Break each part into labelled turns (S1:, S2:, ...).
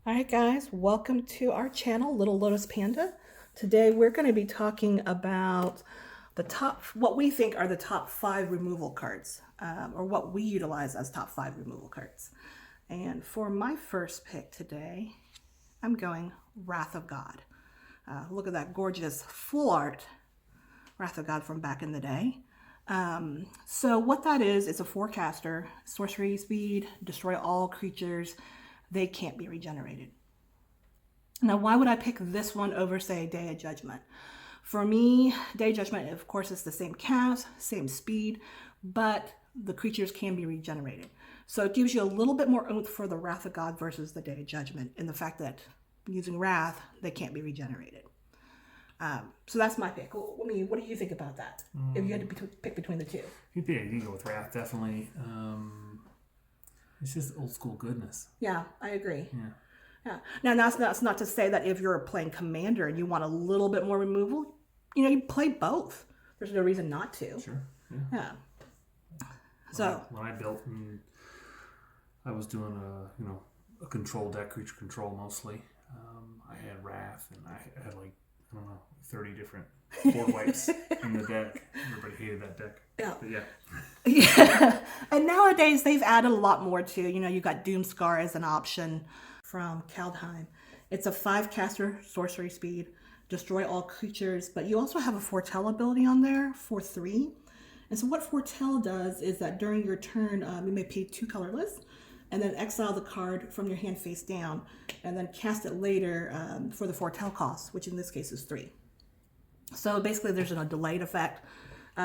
S1: All right, guys, welcome to our channel, Little Lotus Panda. Today we're going to be talking about what we think are the top 5 removal cards, or what we utilize as top 5 removal cards. And for my first pick today, I'm going Wrath of God. Look at that gorgeous full art Wrath of God from back in the day. So what that is, it's a 4-caster, sorcery speed, destroy all creatures. They can't be regenerated. Now, why would I pick this one over, say, Day of Judgment? For me, Day of Judgment, of course, is the same cast, same speed, but the creatures can be regenerated. So it gives you a little bit more oomph for the Wrath of God versus the Day of Judgment in the fact that using Wrath, they can't be regenerated. So that's my pick. I mean, what do you think about that? If you had to pick between the two?
S2: You can go with Wrath, definitely. It's just old school goodness.
S1: Yeah, I agree.
S2: Yeah.
S1: Now, that's not to say that if you're playing Commander and you want a little bit more removal, you play both. There's no reason not to.
S2: Sure.
S1: Yeah. So
S2: when I built, I was doing a control deck, creature control mostly. I had Wrath, and I had 30 different board wipes in the deck. Everybody hated that deck.
S1: Yeah.
S2: But yeah.
S1: Yeah. And nowadays they've added a lot more too. You got Doomscar as an option from Kaldheim. It's a 5-caster sorcery speed, destroy all creatures, but you also have a foretell ability on there for 3. And so what foretell does is that during your turn, you may pay 2 colorless, and then exile the card from your hand face down, and then cast it later for the foretell cost, which in this case is 3. So basically there's a delayed effect,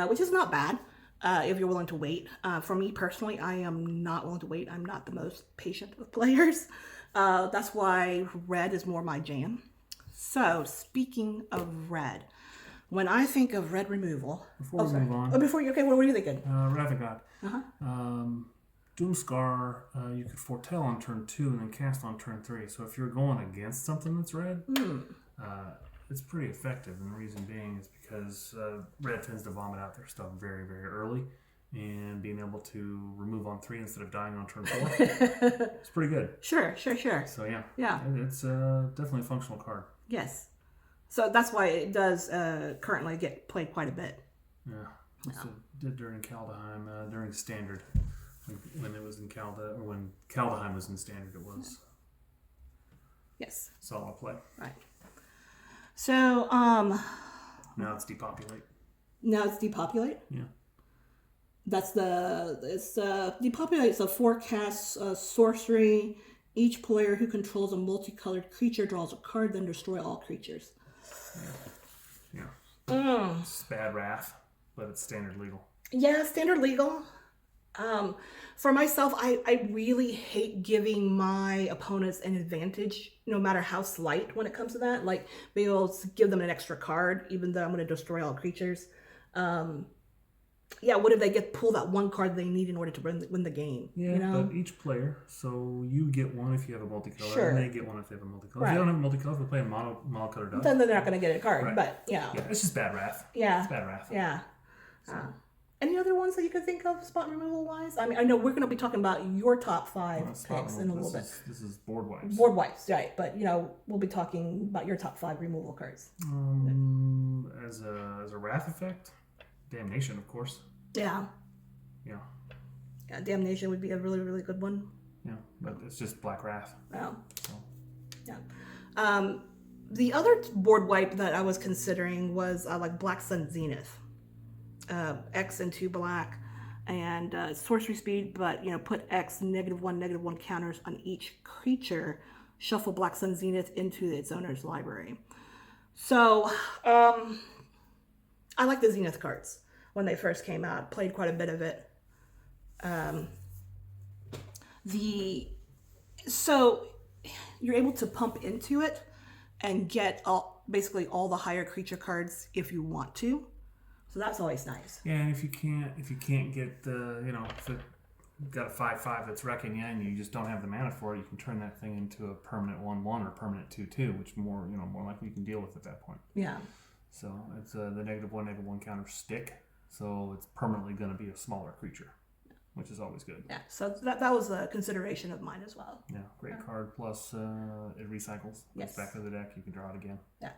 S1: which is not bad if you're willing to wait. For me personally, I am not willing to wait. I'm not the most patient with players. That's why red is more my jam. So speaking of red, when I think of red removal...
S2: Before we move on...
S1: Okay, what were you thinking?
S2: Wrath of God. Doomscar, you could foretell on turn 2 and then cast on turn 3. So if you're going against something that's red... it's pretty effective, and the reason being is because red tends to vomit out their stuff very, very early, and being able to remove on 3 instead of dying on turn 4, it's pretty good.
S1: Sure.
S2: So yeah, it's definitely a functional card.
S1: Yes, so that's why it does currently get played quite a bit.
S2: Yeah, so did during Kaldheim, during Standard, when it was in or when Kaldheim was in Standard, it was
S1: yes
S2: solid play.
S1: Right. So,
S2: now it's depopulate.
S1: Yeah. It's depopulate. It's a 4-cast sorcery. Each player who controls a multicolored creature draws a card, then destroy all creatures.
S2: Yeah. It's bad Wrath, but it's standard legal.
S1: Yeah, standard legal. For myself, I really hate giving my opponents an advantage, no matter how slight when it comes to that. Like, being able to give them an extra card, even though I'm going to destroy all creatures. What if they pull that one card they need in order to win the game?
S2: Yeah, but each player, so you get one if you have a multicolor,
S1: sure.
S2: And they get one if they have a multicolor.
S1: Right.
S2: If they don't have a multicolor, if they play a monocolored deck,
S1: then they're not going to get a card.
S2: Right.
S1: But
S2: yeah, it's just bad Wrath.
S1: Yeah,
S2: it's bad Wrath.
S1: Yeah. So. Any other ones that you could think of spot removal wise? I mean, I know we're going to be talking about your top 5 picks in a little bit.
S2: This is board wipes.
S1: Board wipes, right? But we'll be talking about your top 5 removal cards.
S2: As a Wrath effect, Damnation, of course.
S1: Yeah.
S2: Yeah,
S1: Damnation would be a really, really good one.
S2: Yeah, but it's just Black Wrath.
S1: Wow.
S2: So.
S1: Yeah. The other board wipe that I was considering was like Black Sun Zenith. X into black, and sorcery speed, but put X -1/-1 counters on each creature. Shuffle Black Sun Zenith into its owner's library. So I like the Zenith cards when they first came out. Played quite a bit of it. So you're able to pump into it and get basically all the higher creature cards if you want to. So that's always nice.
S2: Yeah, and if you can't get the, if you've got a 5/5 that's wrecking you and you just don't have the mana for it, you can turn that thing into a permanent 1/1 or permanent 2/2, which more likely you can deal with at that point.
S1: Yeah.
S2: So it's the -1/-1 counter stick, so it's permanently going to be a smaller creature. which is always good.
S1: Yeah, so that was a consideration of mine as well.
S2: Yeah, great card. Plus, it recycles.
S1: Yes.
S2: It's back to the deck. You can draw it again.
S1: Yeah.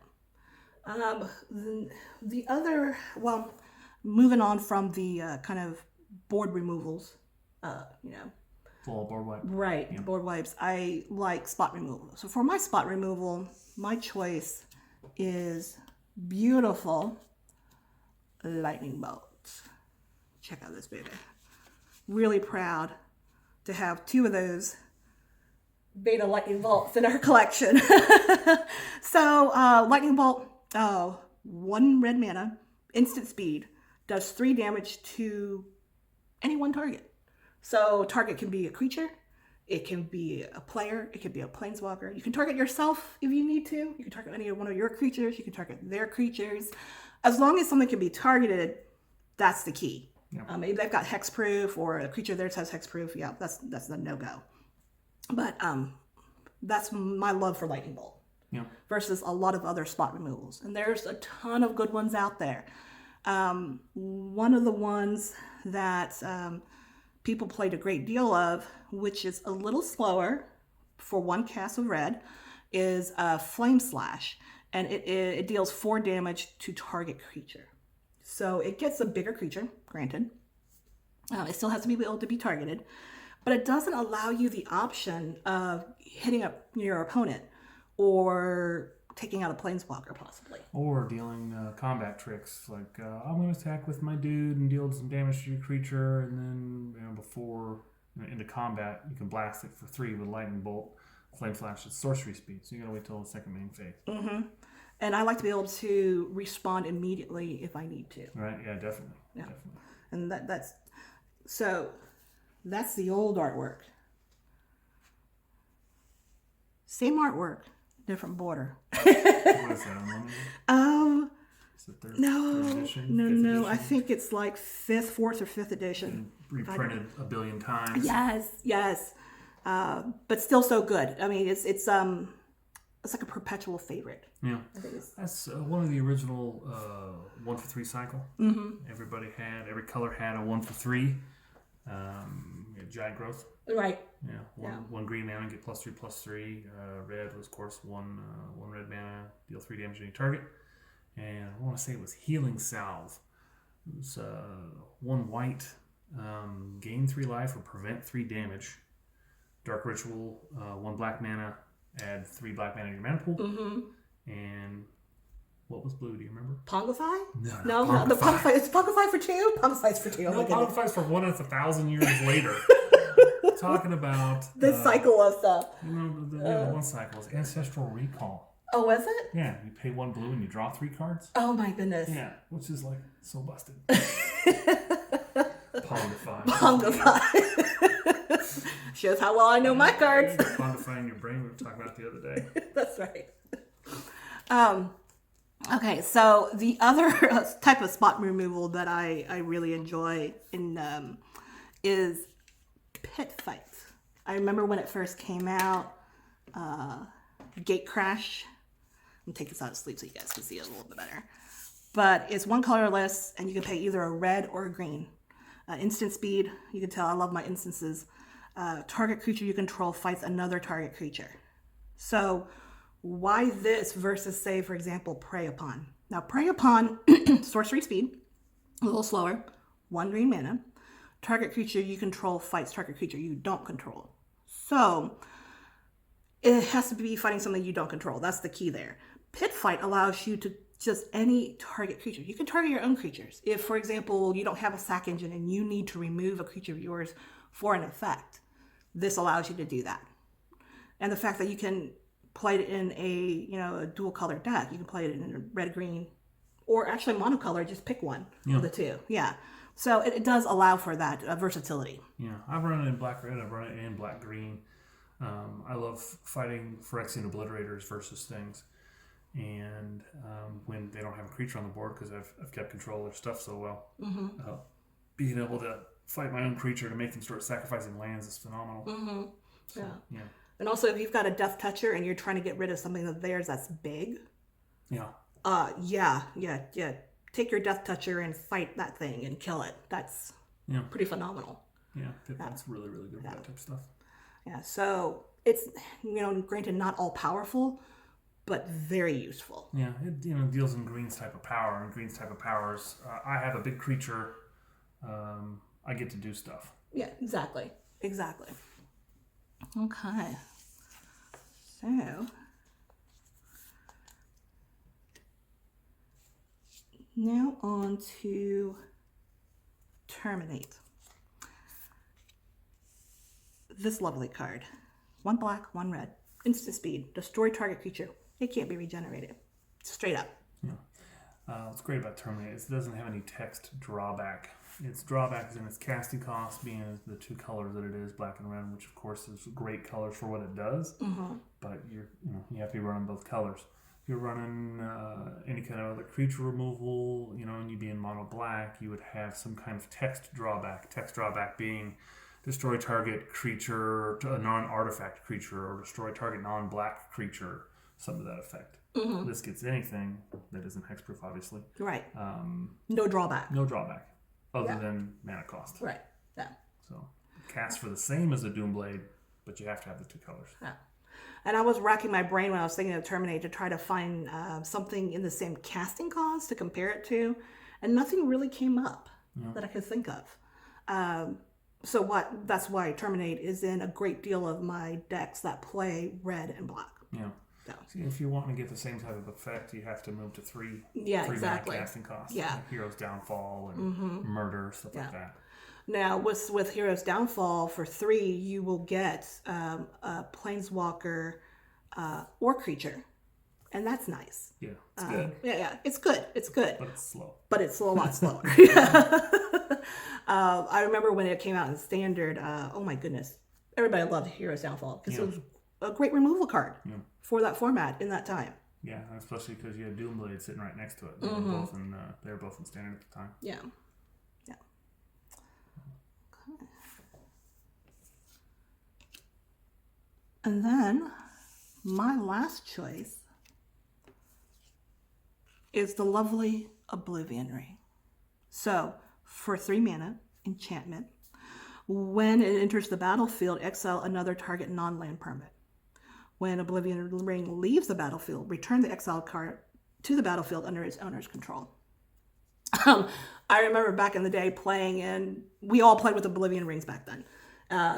S1: The other, well, moving on from the kind of board removals,
S2: Full board wipe.
S1: right,
S2: Yeah.
S1: board wipes, I like spot removal. So for my spot removal, my choice is beautiful lightning bolts. Check out this baby. Really proud to have 2 of those beta lightning bolts in our collection. So lightning bolt, 1 red mana, instant speed, does 3 damage to any one target. So target can be a creature, it can be a player, it can be a planeswalker. You can target yourself if you need to. You can target any one of your creatures, you can target their creatures. As long as something can be targeted, that's the key.
S2: Yeah.
S1: Maybe they've got hexproof, or a creature theirs has hexproof. Yeah, that's the no-go. But that's my love for lightning bolt.
S2: Yeah.
S1: Versus a lot of other spot removals. And there's a ton of good ones out there. One of the ones that people played a great deal of, which is a little slower for 1 cast of red, is Flame Slash. And it deals 4 damage to target creature. So it gets a bigger creature, granted. It still has to be able to be targeted. But it doesn't allow you the option of hitting up your opponent or taking out a planeswalker, possibly.
S2: Or dealing combat tricks, like I'm going to attack with my dude and deal some damage to your creature, and then before into combat, you can blast it for 3 with lightning bolt. Flame Slash is sorcery speed, so you got to wait till the second main phase.
S1: Mm-hmm. And I like to be able to respond immediately if I need to.
S2: Right? Yeah, definitely.
S1: Yeah.
S2: Definitely.
S1: And that's the old artwork. Same artwork, different border.
S2: What is that, unlimited? Is it third edition?
S1: No.
S2: Edition?
S1: I think it's like 4th or 5th edition.
S2: Reprinted a billion times.
S1: Yes. But still so good. I mean, it's like a perpetual favorite.
S2: Yeah.
S1: I think
S2: That's one of the original 1 for 3 cycle.
S1: Mm-hmm.
S2: Every color had a 1 for 3. Giant growth.
S1: Right.
S2: Yeah. One green mana, get +3/+3. Red was, of course, one red mana, deal 3 damage to any target. And I want to say it was Healing Salve. It was 1 white, gain 3 life or prevent 3 damage. Dark Ritual, 1 black mana, add 3 black mana to your mana pool.
S1: Mm-hmm.
S2: And what was blue? Do you remember?
S1: Pongify?
S2: No.
S1: The Pongify. It's Pongify for 2? Pongify's for 2.
S2: No, Pongify's for 1 1,000 years later. Talking about
S1: the cycle of stuff.
S2: One cycle is Ancestral Recall.
S1: Oh, was it?
S2: Yeah, you pay 1 blue and you draw 3 cards.
S1: Oh my goodness.
S2: Yeah, which is like so busted. Pongify.
S1: Shows how well I know my cards.
S2: Pongify in your brain. We were talking about it the other day.
S1: That's right. Okay, so the other type of spot removal that I really enjoy is pit fights. I remember when it first came out, Gate Crash. I'm taking this out of sleep so you guys can see it a little bit better. But it's 1 colorless, and you can pay either a red or a green. Instant speed, you can tell I love my instances. Target creature you control fights another target creature. So why this versus, say, for example, Prey Upon? Now, Prey Upon, sorcery speed, a little slower, 1 green mana. Target creature you control fights target creature you don't control. So it has to be fighting something you don't control. That's the key there. Pit Fight allows you to just any target creature. You can target your own creatures. If, for example, you don't have a sack engine and you need to remove a creature of yours for an effect, this allows you to do that. And the fact that you can play it in a dual color deck, you can play it in a red, green, or actually monocolor, just pick one of the 2. Yeah. So it does allow for that versatility.
S2: Yeah, I've run it in black-red, I've run it in black-green. I love fighting Phyrexian Obliterators versus things. And when they don't have a creature on the board, because I've kept control of their stuff so well, being able to fight my own creature to make them start sacrificing lands is phenomenal.
S1: Mm-hmm.
S2: So, yeah.
S1: And also, if you've got a Death Toucher and you're trying to get rid of something of theirs that's big, yeah. Take your Death Toucher and fight that thing and kill it. That's pretty phenomenal.
S2: Yeah, Pip-Boy's really, really good with that type of stuff.
S1: Yeah, so it's, granted not all powerful, but very useful.
S2: Yeah, it deals in Green's type of power, and Green's type of powers. I have a big creature. I get to do stuff.
S1: Yeah, exactly. Okay. So now on to Terminate. This lovely card. 1 black, 1 red. Instant speed. Destroy target creature. It can't be regenerated. Straight up.
S2: Yeah. What's great about Terminate is it doesn't have any text drawback. Its drawback is in its casting cost, being the 2 colors that it is, black and red, which of course is great colors for what it does.
S1: Mm-hmm.
S2: But you have to be running both colors. If you're running any kind of other creature removal, and you be in mono black, you would have some kind of text drawback. Text drawback being destroy target creature, a non-artifact creature, or destroy target non-black creature, something to that effect. Mm-hmm. This gets anything that isn't hexproof, obviously.
S1: Right. No drawback.
S2: No drawback, other than mana cost.
S1: Right. Yeah.
S2: So cast for the same as a Doomblade, but you have to have the 2 colors.
S1: Yeah. And I was racking my brain when I was thinking of Terminate to try to find something in the same casting cost to compare it to, and nothing really came up that I could think of. That's why Terminate is in a great deal of my decks that play red and black.
S2: Yeah.
S1: So.
S2: See, if you want to get the same type of effect, you have to move to 3.
S1: Yeah,
S2: 3
S1: exactly.
S2: mana casting costs.
S1: Yeah.
S2: Like Hero's Downfall and Murder, stuff like that.
S1: Now, with Hero's Downfall for 3, you will get a Planeswalker or creature, and that's nice.
S2: Yeah, it's good.
S1: Yeah, it's good. It's good.
S2: But it's slow.
S1: But it's a lot slower. I remember when it came out in Standard, oh my goodness. Everybody loved Hero's Downfall because it was a great removal card for that format in that time.
S2: Yeah, especially because you had Doomblade sitting right next to it. They were both in Standard at the time.
S1: Yeah. And then my last choice is the lovely Oblivion Ring. So, for 3 mana, enchantment. When it enters the battlefield, exile another target non-land permanent. When Oblivion Ring leaves the battlefield, return the exiled card to the battlefield under its owner's control. I remember back in the day playing, and we all played with Oblivion Rings back then.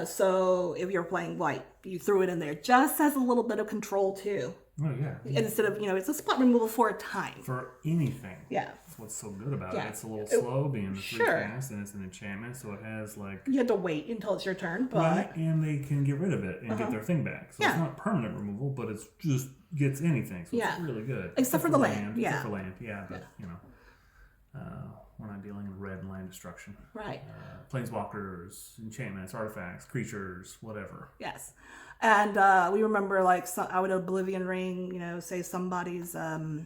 S1: So if you're playing white, you threw it in there just as a little bit of control too.
S2: Oh yeah.
S1: Instead of, it's a spot removal for a time.
S2: For anything.
S1: Yeah.
S2: That's what's so good about it. It's a little slow being the 3 cast, and it's an enchantment, so it has
S1: You have to wait until it's your turn, but...
S2: Right, and they can get rid of it and get their thing back. So it's not permanent removal, but it's just gets anything. So it's really good.
S1: Except for the land.
S2: Except for land, but we're not dealing in red and land destruction.
S1: Right.
S2: Planeswalkers, enchantments, artifacts, creatures, whatever.
S1: Yes. And we remember, I would Oblivion Ring, say somebody's a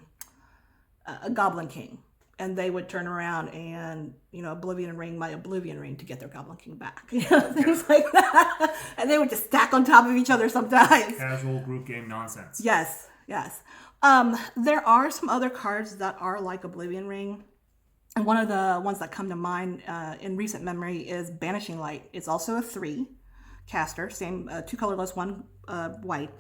S1: Goblin King. And they would turn around and, Oblivion Ring my Oblivion Ring to get their Goblin King back. Things like that. And they would just stack on top of each other sometimes.
S2: Casual group game nonsense.
S1: Yes. There are some other cards that are like Oblivion Ring. And one of the ones that come to mind in recent memory is Banishing Light. It's also a 3 caster, same 2 colorless, 1 white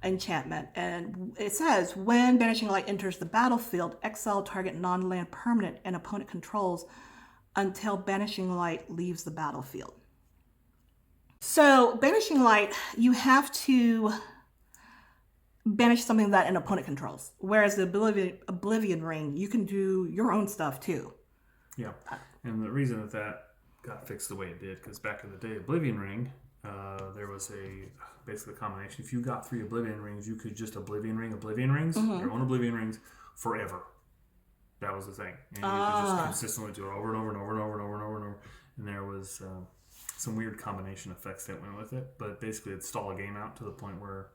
S1: enchantment. And it says, when Banishing Light enters the battlefield, exile target non-land permanent and opponent controls until Banishing Light leaves the battlefield. So Banishing Light, you have to banish something that an opponent controls. Whereas the Oblivion Ring, you can do your own stuff too.
S2: Yeah, and the reason that got fixed the way it did, because back in the day, Oblivion Ring, there was basically a combination. If you got 3 Oblivion Rings, you could just Oblivion Rings, your own Oblivion Rings, forever. That was the thing. And you could just consistently do it over and over and over and over and over and over and over. And there was some weird combination effects that went with it, but basically it'd stall a game out to the point where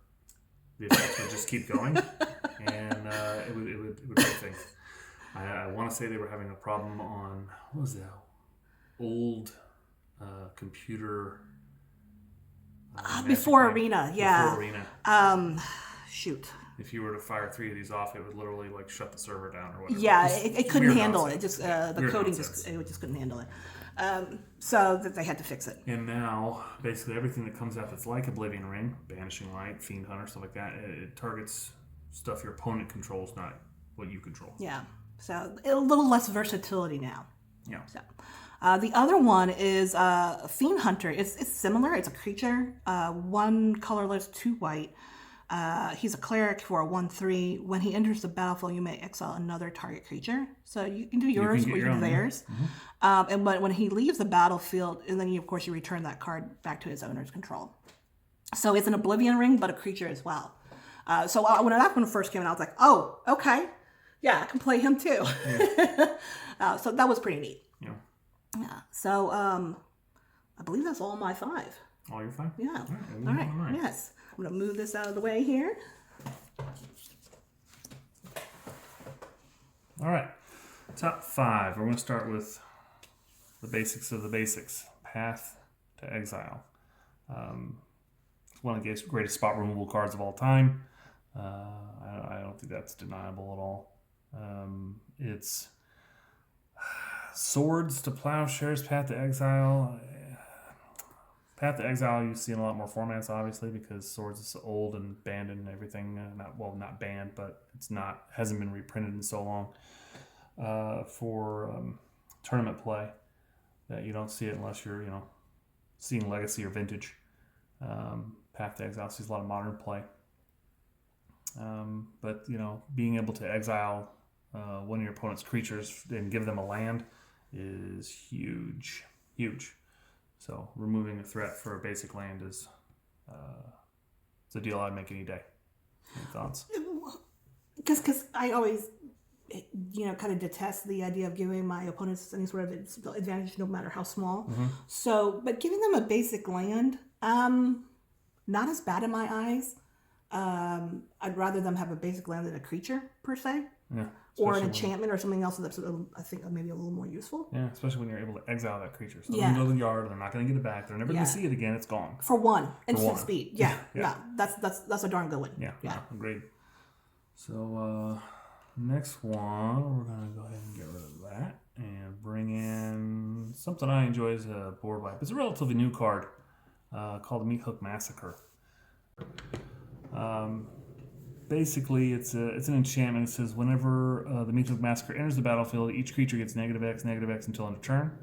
S2: the effects would just keep going, and it would break things. I want to say they were having a problem on, what was that, old computer...
S1: before Arena,
S2: Before Arena.
S1: Shoot.
S2: If you were to fire 3 of these off, it would literally shut the server down or whatever.
S1: Yeah, it couldn't handle it.
S2: Nonsense.
S1: Just the coding just couldn't handle it. So that they had to fix it.
S2: And now, basically, everything that comes out that's like Oblivion Ring, Banishing Light, Fiend Hunter, stuff like that, it targets stuff your opponent controls, not what you control.
S1: Yeah. So a little less versatility now.
S2: Yeah.
S1: So, the other one is Fiend Hunter. It's similar. It's a creature, 1 colorless, 2 white. He's a cleric for a 1/3. When he enters the battlefield, you may exile another target creature. So you can do yours or you can do theirs. And when he leaves the battlefield, and then of course you return that card back to its owner's control. So it's an Oblivion Ring, but a creature as well. So when that one first came out, I was like, oh, okay. Yeah, I can play him too. Yeah. So that was pretty neat.
S2: Yeah.
S1: Yeah. So I believe that's all my 5.
S2: All your 5?
S1: Yeah.
S2: All right.
S1: Yes. I'm going to move this out of the way here.
S2: All right. Top 5. We're going to start with the basics of the basics. Path to Exile. It's one of the greatest spot removal cards of all time. I don't think that's deniable at all. It's Swords to Plowshares, Path to Exile. Path to Exile you see in a lot more formats, obviously, because Swords is old and banned and everything. Not banned, but hasn't been reprinted in so long for tournament play that you don't see it unless you're seeing Legacy or Vintage. Path to Exile sees a lot of modern play, but being able to exile one of your opponent's creatures and give them a land is huge. So removing a threat for a basic land is it's a deal I'd make any day. Any thoughts?
S1: Because I always, kind of detest the idea of giving my opponents any sort of advantage, no matter how small.
S2: Mm-hmm.
S1: So, but giving them a basic land, not as bad in my eyes. I'd rather them have a basic land than a creature per se.
S2: Yeah.
S1: Or an enchantment or something else that's, I think, maybe a little more useful.
S2: Yeah, especially when you're able to exile that creature. So
S1: Yeah.
S2: they're going to go to the yard, they're not going to get it back, they're never going to see it again, it's gone.
S1: For one. Instant
S2: one.
S1: speed. Yeah.
S2: Yeah.
S1: That's a darn good one.
S2: Yeah.
S1: Yeah.
S2: Agreed. So, next one, we're going to go ahead and get rid of that and bring in something I enjoy as a board wipe. It's a relatively new card called the Meathook Massacre. Basically, it's an enchantment. It says whenever the Meathook Massacre enters the battlefield, each creature gets -X until end of turn.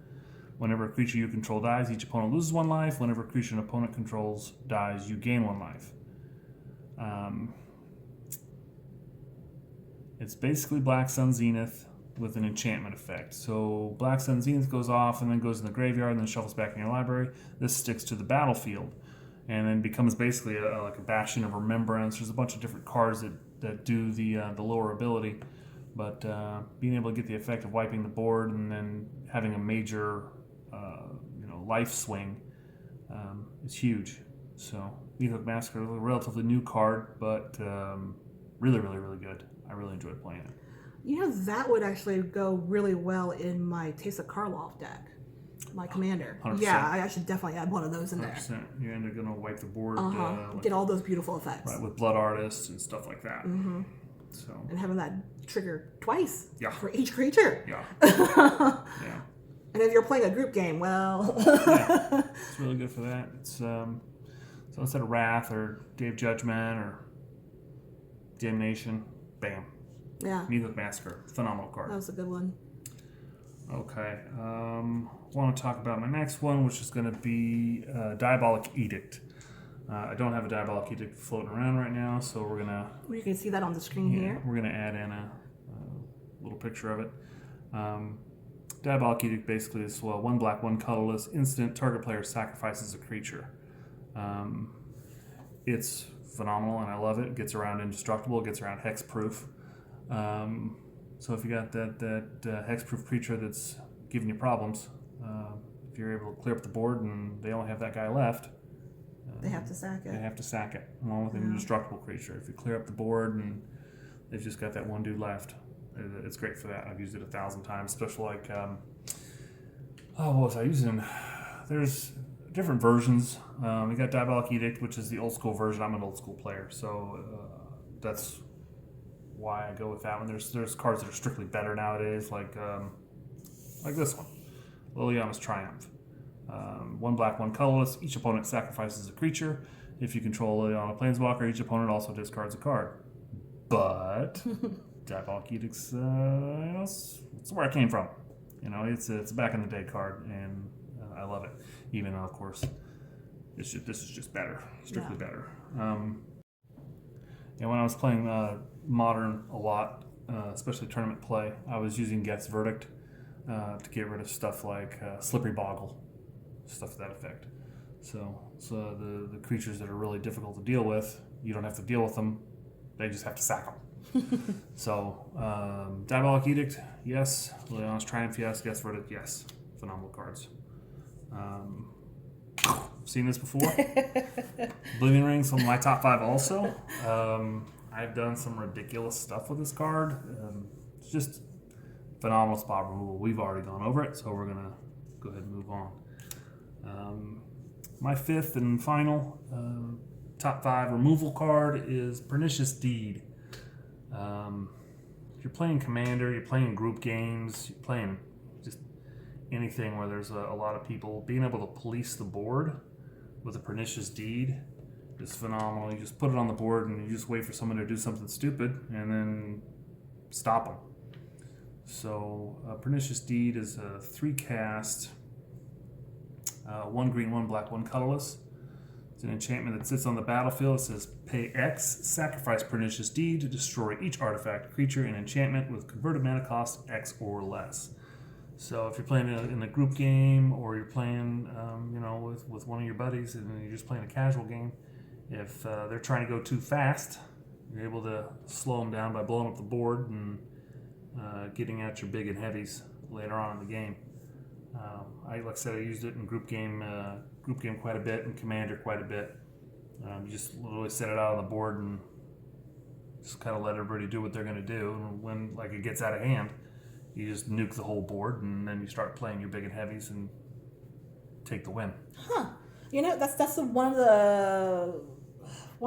S2: Whenever a creature you control dies, each opponent loses 1 life. Whenever a creature an opponent controls dies, you gain 1 life. It's basically Black Sun Zenith with an enchantment effect. So Black Sun Zenith goes off and then goes in the graveyard and then shuffles back in your library. This sticks to the battlefield and then becomes basically like a Bastion of Remembrance. There's a bunch of different cards that do the lower ability, but being able to get the effect of wiping the board and then having a major life swing is huge. So Meathook Massacre is a relatively new card, but really, really, really good. I really enjoyed playing it.
S1: That would actually go really well in my Teysa Karlov deck. My commander.
S2: 100%.
S1: Yeah, I should definitely add one of those in
S2: 100%.
S1: there.
S2: You're either going to wipe the board.
S1: Get all those beautiful effects.
S2: Right, with Blood Artist and stuff like that.
S1: Mm-hmm.
S2: So.
S1: And having that trigger twice for each creature.
S2: Yeah. Yeah.
S1: And if you're playing a group game, well...
S2: Yeah. It's really good for that. It's so instead of Wrath or Day of Judgment or Damnation, bam.
S1: Yeah.
S2: Meathook Massacre. Phenomenal card.
S1: That was a good one.
S2: Okay. Want to talk about my next one, which is going to be Diabolic Edict. I don't have a Diabolic Edict floating around right now, so we're going to...
S1: Well, you can see that on the screen here.
S2: We're going to add in a little picture of it. Diabolic Edict basically is 1 black, 1 colorless. Instant, target player sacrifices a creature. It's phenomenal, and I love it. It gets around indestructible. It gets around hexproof. So if you got that hexproof creature that's giving you problems, if you're able to clear up the board and they only have that guy left,
S1: they have to sack it.
S2: They have to sack it, along with an indestructible creature. If you clear up the board and they've just got that one dude left, it's great for that. I've used it 1,000 times, especially like, what was I using? There's different versions. We got Diabolic Edict, which is the old school version. I'm an old school player, so that's why I go with that one. There's cards that are strictly better nowadays, like this one. Liliana's Triumph. 1 black, 1 colorless. Each opponent sacrifices a creature. If you control Liliana Planeswalker, each opponent also discards a card. But Diabolic Edict's, it's where it came from. It's a back in the day card, and I love it. Even though, of course, this is just better, strictly better. When I was playing Modern a lot, especially tournament play, I was using Get's Verdict to get rid of stuff like Slippery Boggle, stuff to that effect. So the creatures that are really difficult to deal with, you don't have to deal with them; they just have to sack them. So Diabolic Edict, yes. Liliana's Triumph, yes. Get's Verdict, yes. Phenomenal cards. Seen this before. Oblivion Rings on my top 5 also. I've done some ridiculous stuff with this card. It's just phenomenal spot removal. We've already gone over it, so we're going to go ahead and move on. My 5th and final top 5 removal card is Pernicious Deed. If you're playing Commander, you're playing group games, you're playing just anything where there's a lot of people, being able to police the board with a Pernicious Deed is phenomenal. You just put it on the board and you just wait for someone to do something stupid and then stop them. So Pernicious Deed is a 3 cast, 1 green, 1 black, 1 colorless. It's an enchantment that sits on the battlefield. It says pay X, sacrifice Pernicious Deed to destroy each artifact, creature, and enchantment with converted mana cost X or less. So if you're playing in a group game, or you're playing, with one of your buddies, and you're just playing a casual game, if they're trying to go too fast, you're able to slow them down by blowing up the board and getting at your big and heavies later on in the game. Like I said, I used it in group game quite a bit, and Commander quite a bit. You just literally set it out on the board and just kind of let everybody do what they're going to do. And when it gets out of hand, you just nuke the whole board, and then you start playing your big and heavies and take the win.
S1: Huh? That's one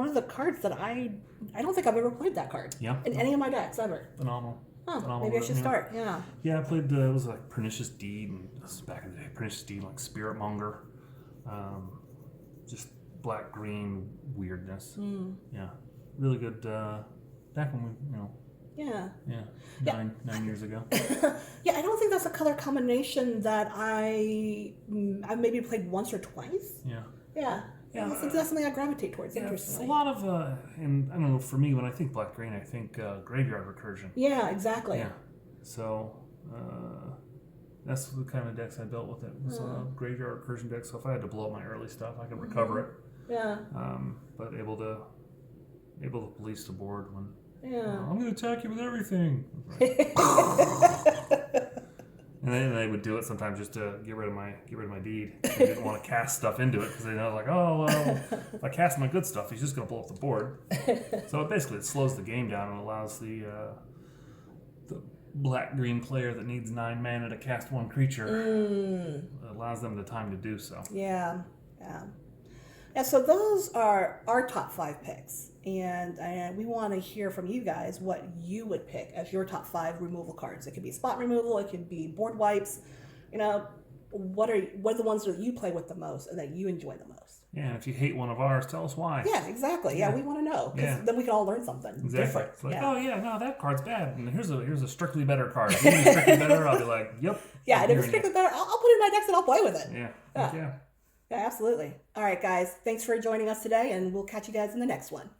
S1: of the cards that I don't think I've ever played that card.
S2: Yeah.
S1: In any of my decks ever.
S2: Phenomenal.
S1: Huh,
S2: Phenomenal.
S1: maybe I should start. Yeah.
S2: Yeah, I played it was like Pernicious Deed, and this was back in the day. Pernicious Deed, like Spirit Monger, just black green weirdness. Yeah, really good. Back when we,
S1: Yeah.
S2: Nine years ago.
S1: Yeah, I don't think that's a color combination that I maybe played once or twice.
S2: Yeah.
S1: Yeah. Yeah, that's something I gravitate towards.
S2: Yeah, it's
S1: interestingly.
S2: a lot of, and I don't know, for me, when I think black green, I think graveyard recursion.
S1: Yeah, exactly.
S2: Yeah. So that's the kind of decks I built with it. It was a graveyard recursion deck. So if I had to blow up my early stuff, I could recover it.
S1: Yeah.
S2: But able to police the board when
S1: I'm
S2: going to attack you with everything. And then they would do it sometimes just to get rid of my deed. They didn't want to cast stuff into it because they know, if I cast my good stuff, he's just going to blow up the board. So it slows the game down and allows the black-green player that needs 9 mana to cast 1 creature. It allows them the time to do so.
S1: Yeah. So those are our top 5 picks. And we want to hear from you guys what you would pick as your top 5 removal cards. It could be spot removal, it could be board wipes. What are the ones that you play with the most and that you enjoy the most?
S2: Yeah, and if you hate one of ours, tell us why.
S1: Yeah, exactly. Yeah, we want to know, because then we can all learn something different.
S2: It's like, that card's bad, and here's a strictly better card. If you give me strictly better, I'll be like, yep.
S1: Yeah, and if it's strictly better, I'll put it in my decks and I'll play with it.
S2: Yeah.
S1: Yeah, absolutely. All right, guys. Thanks for joining us today, and we'll catch you guys in the next one.